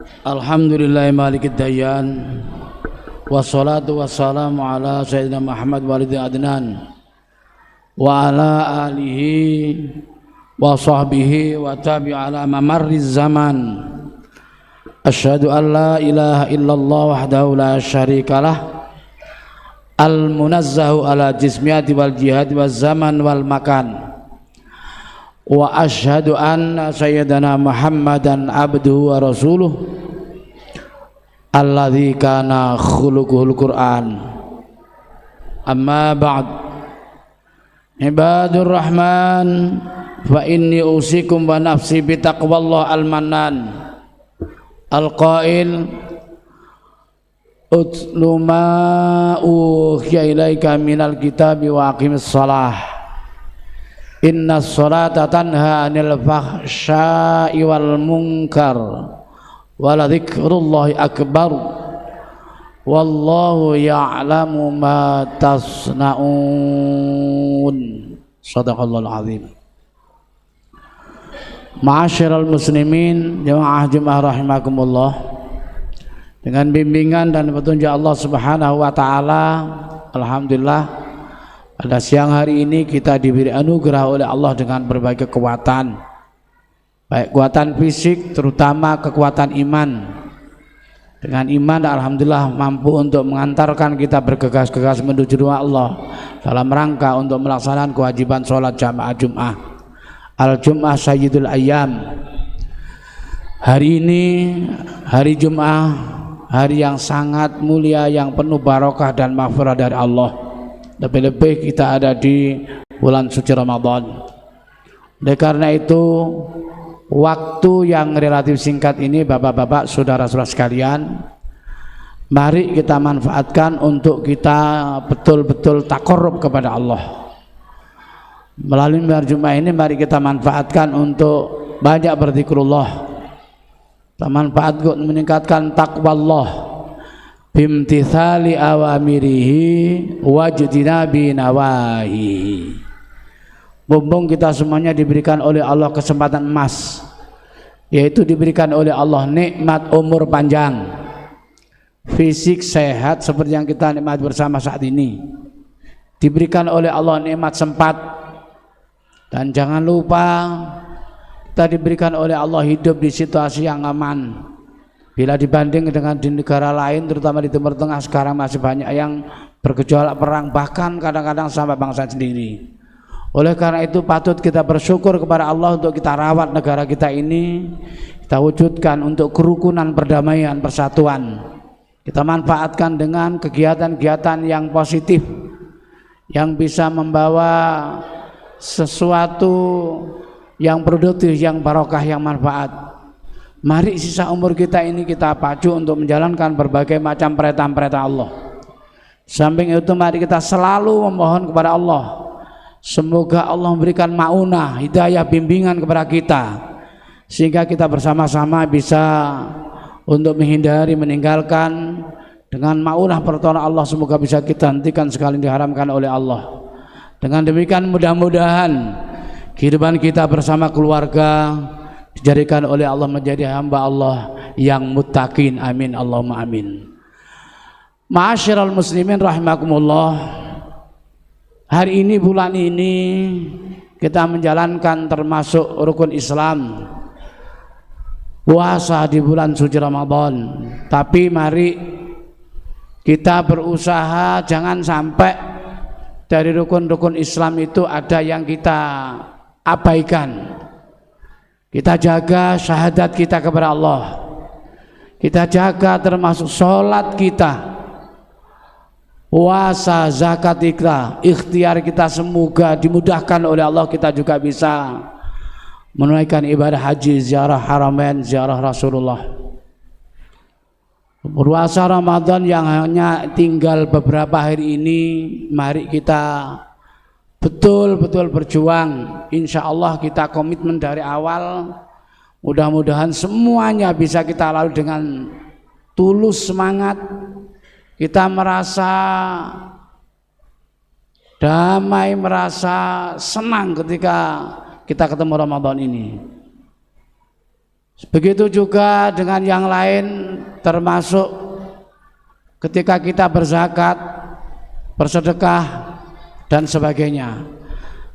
Alhamdulillahi malikid dayan, wassalatu wassalamu ala sayyidina Muhammad walidin adnan wa ala alihi wa sahbihi wa tabi ala mamarriz zaman. Asyhadu an la ilaha illallah wahdahu la syarikalah al-munazzahu ala jismiyati wal jihad wal zaman wal makan. Wa asyhadu anna sayyidana Muhammadan abduhu wa rasuluh alladzi kana khuluquhul Qur'an. Amma ba'd. Ibadur rahman, fa inni usikum wa nafsi bi taqwallah al-mannan al-qail utlu ma uhiya ilaika minal kitabi wa aqimis shalah inna sholata tanha anil fahsya'i wal munkar wala dzikrullahi akbar wallahu ya'lamu ma tasna'un. Shadaqallahul azim. Ma'asyiral muslimin jamaah rahimakumullah, dengan bimbingan dan petunjuk Allah Subhanahu wa taala, alhamdulillah pada siang hari ini kita diberi anugerah oleh Allah dengan berbagai kekuatan, baik kekuatan fisik terutama kekuatan iman. Dengan iman alhamdulillah mampu untuk mengantarkan kita bergegas-gegas menuju rumah Allah dalam rangka untuk melaksanakan kewajiban sholat jamaah Jum'ah. Al-Jum'ah Sayyidul Ayyam. Hari ini hari Jum'ah, hari yang sangat mulia, yang penuh barokah dan maghfirah dari Allah. Lebih-lebih kita ada di bulan suci Ramadan. Oleh karena itu, waktu yang relatif singkat ini bapak-bapak, saudara-saudara sekalian, mari kita manfaatkan untuk kita betul-betul takarrub kepada Allah. Melalui Jumat ini mari kita manfaatkan untuk banyak berzikrullah. Kita manfaatkan meningkatkan takwa Allah bimtithali awamirihi wajdinabi nawahi. Mumpung kita semuanya diberikan oleh Allah kesempatan emas, yaitu diberikan oleh Allah nikmat umur panjang, fisik sehat seperti yang kita nikmat bersama saat ini, diberikan oleh Allah nikmat sempat, dan jangan lupa kita diberikan oleh Allah hidup di situasi yang aman. Bila dibanding dengan di negara lain, terutama di Timur Tengah, sekarang masih banyak yang bergejolak perang, bahkan kadang-kadang sama bangsa sendiri. Oleh karena itu patut kita bersyukur kepada Allah untuk kita rawat negara kita ini, kita wujudkan untuk kerukunan, perdamaian, persatuan. Kita manfaatkan dengan kegiatan-kegiatan yang positif, yang bisa membawa sesuatu yang produktif, yang barokah, yang manfaat. Mari sisa umur kita ini kita pacu untuk menjalankan berbagai macam perintah-perintah Allah. Samping itu mari kita selalu memohon kepada Allah, semoga Allah memberikan maunah, hidayah, bimbingan kepada kita, sehingga kita bersama-sama bisa untuk menghindari, meninggalkan dengan maunah pertolongan Allah. Semoga bisa kita hentikan sekali diharamkan oleh Allah. Dengan demikian mudah-mudahan kehidupan kita bersama keluarga dijadikan oleh Allah menjadi hamba Allah yang muttaqin. Amin Allahumma amin. Ma'asyiral muslimin rahimakumullah, hari ini, bulan ini kita menjalankan termasuk rukun Islam, puasa di bulan suci Ramadan. Tapi mari kita berusaha jangan sampai dari rukun-rukun Islam itu ada yang kita abaikan. Kita jaga syahadat kita kepada Allah, kita jaga termasuk sholat kita, puasa, zakat kita, ikhtiar kita, semoga dimudahkan oleh Allah, kita juga bisa menunaikan ibadah haji, ziarah haramain, ziarah Rasulullah. Puasa Ramadan yang hanya tinggal beberapa hari ini, mari kita betul-betul berjuang. Insya Allah kita komitmen dari awal, mudah-mudahan semuanya bisa kita lalui dengan tulus, semangat. Kita merasa damai, merasa senang ketika kita ketemu Ramadan ini. Begitu juga dengan yang lain, termasuk ketika kita berzakat, bersedekah dan sebagainya.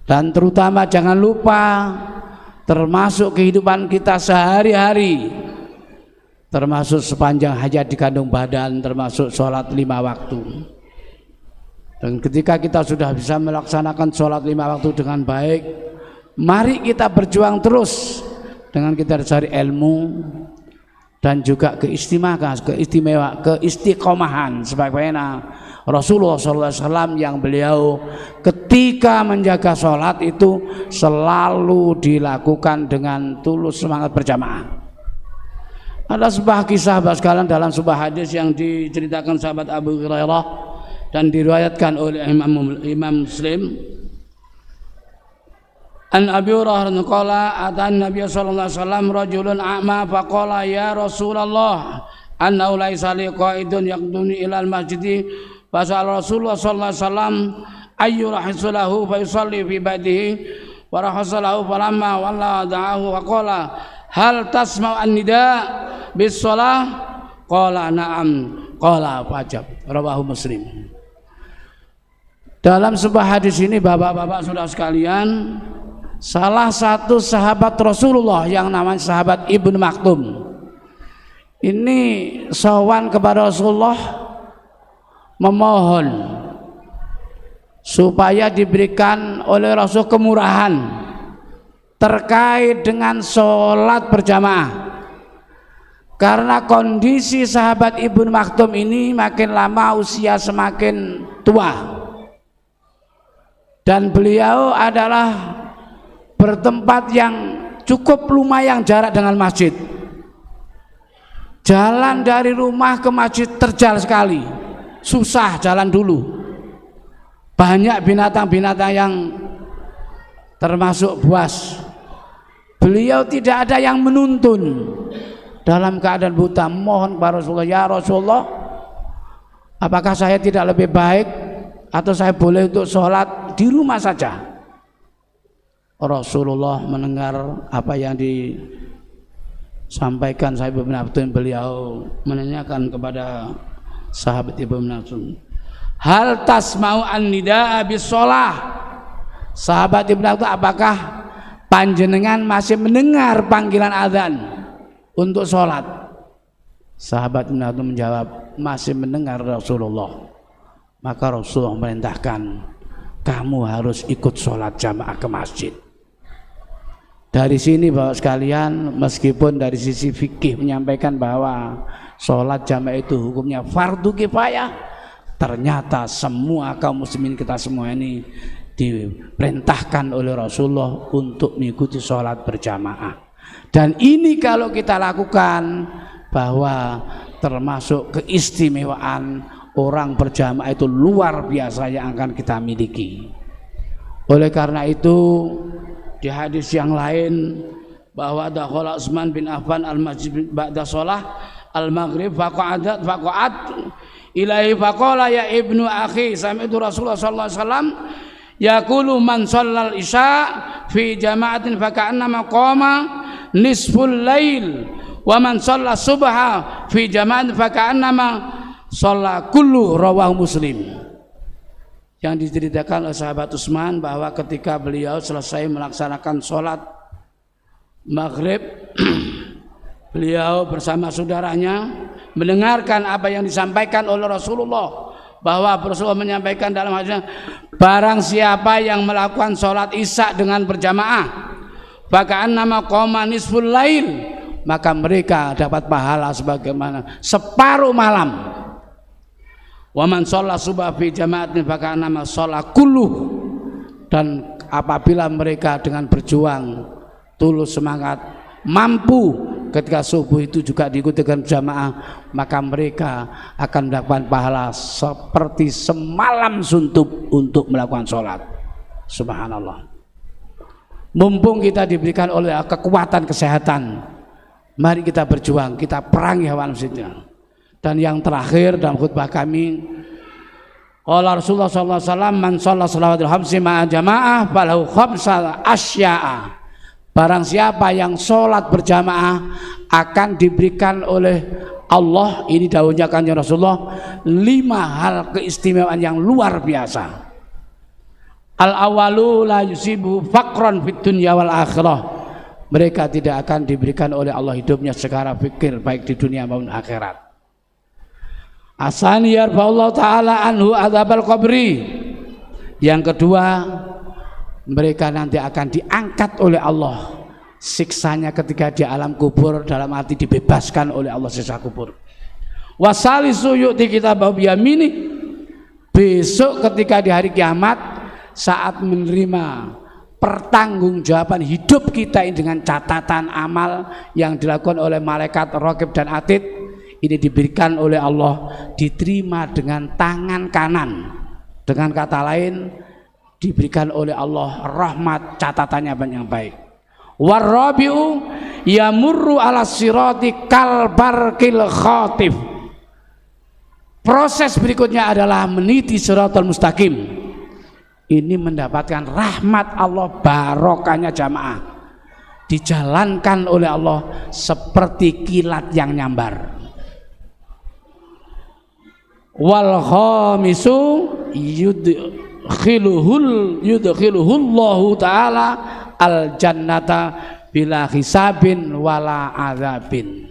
Dan terutama jangan lupa termasuk kehidupan kita sehari-hari, termasuk sepanjang hajat di kandung badan, termasuk sholat 5 waktu. Dan ketika kita sudah bisa melaksanakan sholat 5 waktu dengan baik, mari kita berjuang terus dengan kita cari ilmu dan juga keistiqomahan sebagaimana Rasulullah SAW yang beliau ketika menjaga sholat itu selalu dilakukan dengan tulus semangat berjamaah. Ada sebuah kisah sekalian dalam sebuah hadis yang diceritakan sahabat Abu Hurairah dan diriwayatkan oleh Imam Muslim. An Abi Hurairah qala atan Nabi sallallahu alaihi wasallam rajulun a'ma faqala ya Rasulullah annahu laisa li qaidun yaqduni ila al-masjid fa Rasulullah sallallahu alaihi wasallam ayyu rahisulahu fa yusalli fi baitihi wa rahasalahu falamma walla da'ahu wa qala hal tasma'u an-nida bis shalah qala na'am qala fajab rawahu Muslim. Dalam sebuah hadis ini bapak-bapak saudara sekalian, salah satu sahabat Rasulullah yang namanya sahabat Ibnu Maktum ini sowan kepada Rasulullah memohon supaya diberikan oleh Rasul kemurahan terkait dengan sholat berjamaah, karena kondisi sahabat Ibnu Maktum ini makin lama usia semakin tua dan beliau adalah bertempat yang cukup lumayan jarak dengan masjid. Jalan dari rumah ke masjid terjal sekali, susah jalan dulu. Banyak binatang-binatang yang termasuk buas. Beliau tidak ada yang menuntun. Dalam keadaan buta mohon kepada Rasulullah, ya Rasulullah, apakah saya tidak lebih baik atau saya boleh untuk sholat di rumah saja? Rasulullah mendengar apa yang disampaikan sahabat Ibnu Maktum, beliau menanyakan kepada sahabat Ibnu Maktum, hal tasma'u an-nidaa bis shalah? Sahabat Ibnu Maktum, apakah panjenengan masih mendengar panggilan azan untuk sholat? Sahabat Ibnu Maktum menjawab, masih mendengar Rasulullah. Maka Rasulullah merintahkan, kamu harus ikut sholat jamaah ke masjid. Dari sini Bapak sekalian, meskipun dari sisi fikih menyampaikan bahwa sholat jamaah itu hukumnya fardu kifayah, ternyata semua kaum muslimin kita semua ini diperintahkan oleh Rasulullah untuk mengikuti sholat berjamaah. Dan ini kalau kita lakukan, bahwa termasuk keistimewaan orang berjamaah itu luar biasa yang akan kita miliki. Oleh karena itu di hadis yang lain bahwa dakhala Utsman bin Affan al-masjid ba'da shalah al-maghrib faqa'at ilaihi faqala ya ibnu akhi sami'tu Rasulullah sallallahu alaihi wasallam yaqulu man shallal isya fi jama'atin faka'annama qama nisful lail wa man shalla subha fi jama'atin faka'annama shalla kullu, rawahu Muslim. Yang diceritakan oleh sahabat Utsman bahwa ketika beliau selesai melaksanakan sholat maghrib, beliau bersama saudaranya mendengarkan apa yang disampaikan oleh Rasulullah, bahwa Rasulullah menyampaikan dalam hadisnya, barang siapa yang melakukan sholat isya dengan berjamaah faka'annama qama nisful lail, maka mereka dapat pahala sebagaimana separuh malam. Wa man shalla subha fi jama'atin faka'annama shalla kulluh, dan apabila mereka dengan berjuang tulus semangat mampu ketika subuh itu juga diikuti dengan jamaah, maka mereka akan mendapatkan pahala seperti semalam suntuk untuk melakukan sholat. Subhanallah. Mumpung kita diberikan oleh kekuatan kesehatan, mari kita berjuang, kita perangi hawa nafsunya. Dan yang terakhir dalam khutbah kami, qala Rasulullah sallallahu alaihi wasallam man shalla salawatul khamsi ma'a jamaah falahu khamsa asya'a Barang siapa yang sholat berjamaah akan diberikan oleh Allah, ini dawuhnya Kanjeng Rasulullah, 5 hal keistimewaan yang luar biasa. Al-awalu la yusibu faqran fid dunya wal akhirah. Mereka tidak akan diberikan oleh Allah hidupnya secara fikir baik di dunia maupun akhirat. Asani yarfa'ullah ta'ala anhu adzabal qabri. Yang kedua, mereka nanti akan diangkat oleh Allah siksanya ketika di alam kubur, dalam arti dibebaskan oleh Allah siksa kubur. Wasalisu yu'ti kitabahu biyamini. Besok ketika di hari kiamat, saat menerima pertanggungjawaban hidup kita ini dengan catatan amal yang dilakukan oleh malaikat Raqib dan Atid, ini diberikan oleh Allah, diterima dengan tangan kanan. Dengan kata lain, diberikan oleh Allah rahmat, catatannya yang baik. Warabiu yamurru ala sirati kalbarkil khatif. Proses berikutnya adalah meniti siratal mustaqim. Ini mendapatkan rahmat Allah, barokahnya jamaah, dijalankan oleh Allah seperti kilat yang nyambar. Wal khamisu yudkhiluhullahu ta'ala al jannata bila hisabin wala azabin.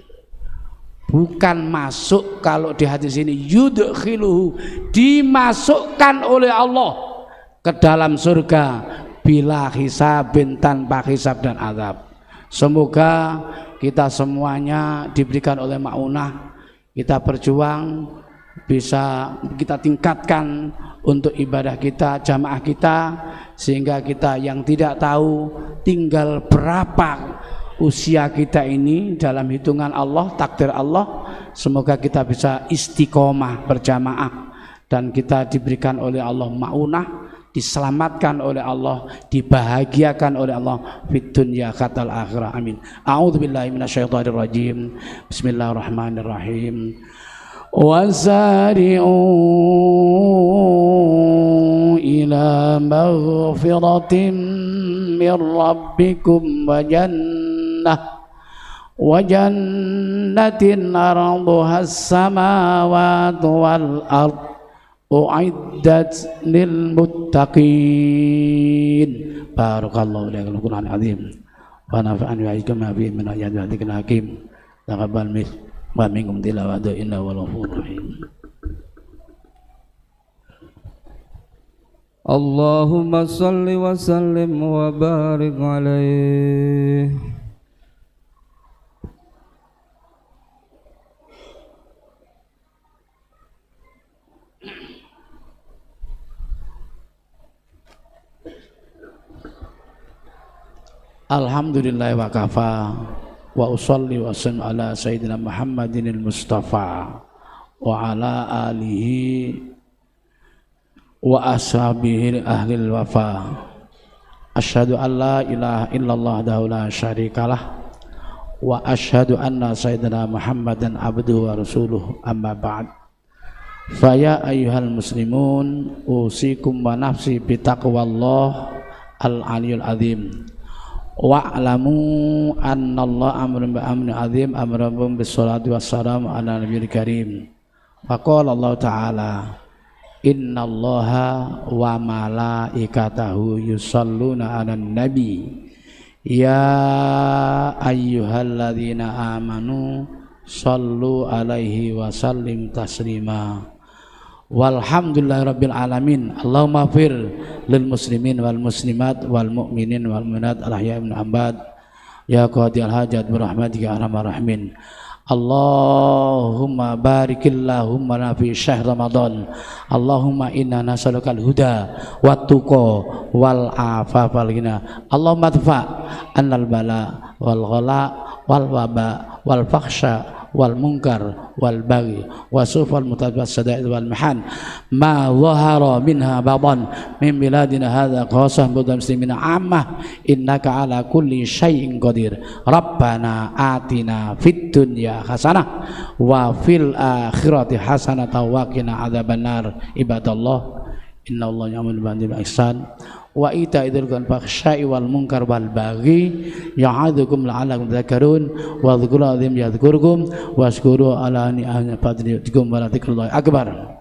Bukan masuk, kalau di hadis ini yudkhiluhu, dimasukkan oleh Allah ke dalam surga bila hisabin, tanpa hisab dan azab. Semoga kita semuanya diberikan oleh maunah, kita berjuang, bisa kita tingkatkan untuk ibadah kita, jamaah kita, sehingga kita yang tidak tahu tinggal berapa usia kita ini dalam hitungan Allah, takdir Allah, semoga kita bisa istiqomah berjamaah dan kita diberikan oleh Allah maunah, diselamatkan oleh Allah, dibahagiakan oleh Allah fid dunya katal akhirah. Amin. A'udzubillahi minasyaitonir rajim. Bismillahirrahmanirrahim. وسارعوا إلى مغفرة من ربكم وجنة أرضها السماوات والأرض أعدت للمتقين. بارك الله لك في القرآن العظيم ونفعني وإياكم بما فيه من آيات الذكر الحكيم. تقبل minkum tilawatu inna wal ghafurur rahim. Allahumma salli wa sallim wa barik alaihi. Alhamdulillah wa kafa wa usalli wa sallim ala sayyidina Muhammadin al-Mustafa wa ala alihi wa ashabihi ahli al-wafa. Asyhadu an la ilaha illallah wahdahu la syarikalah wa asyhadu anna sayyidina Muhammadan abduhu wa rasuluh, amma ba'd. Fa ya ayyuhal muslimun usikum wa nafsi bi taqwallah al-aliyyul azim. Wa'lamu annallaha amrun bi amrin azim amrun bis salati wassalamu ala nabiyil karim. Faqala Allah ta'ala innallaha wa malaikatahu yusholluna 'alan nabi ya ayyuhalladzina amanu shallu 'alaihi wa sallim taslima. Walhamdulillahirabbil alamin. Allahumma fir lil muslimin wal muslimat wal mu'minin wal mu'minat al ahya'i minhum amwat ya qadiyal hajat bi rahmatika arhamar rahimin. Allahumma barikillahumma lana fi syahr Ramadan. Allahumma inna nas'alukal huda wat tuqa wal afafa wal ghina. Allahumma adfa annal bala wal ghala wal waba wal fakhsha wal munkar wal baghi wasufal mutabassada'id wal mahan ma zahara minha badan min biladina hadza khasah budal muslimina ammah innaka ala kulli syai'in qadir. Rabbana atina fid dunya hasanah wa fil akhirati hasanah wa qina adzabannar. Ibadallah innallaha ya'muru bil 'adli wal ihsan wa ita'idil fahsya'i wal munkar wal baghi ya'adzukum la'allakum tadhakkarun wa dzkurullaha yadhkurkum washkuru ala ni'amihi fadlikum wa la dzikrullahi akbar.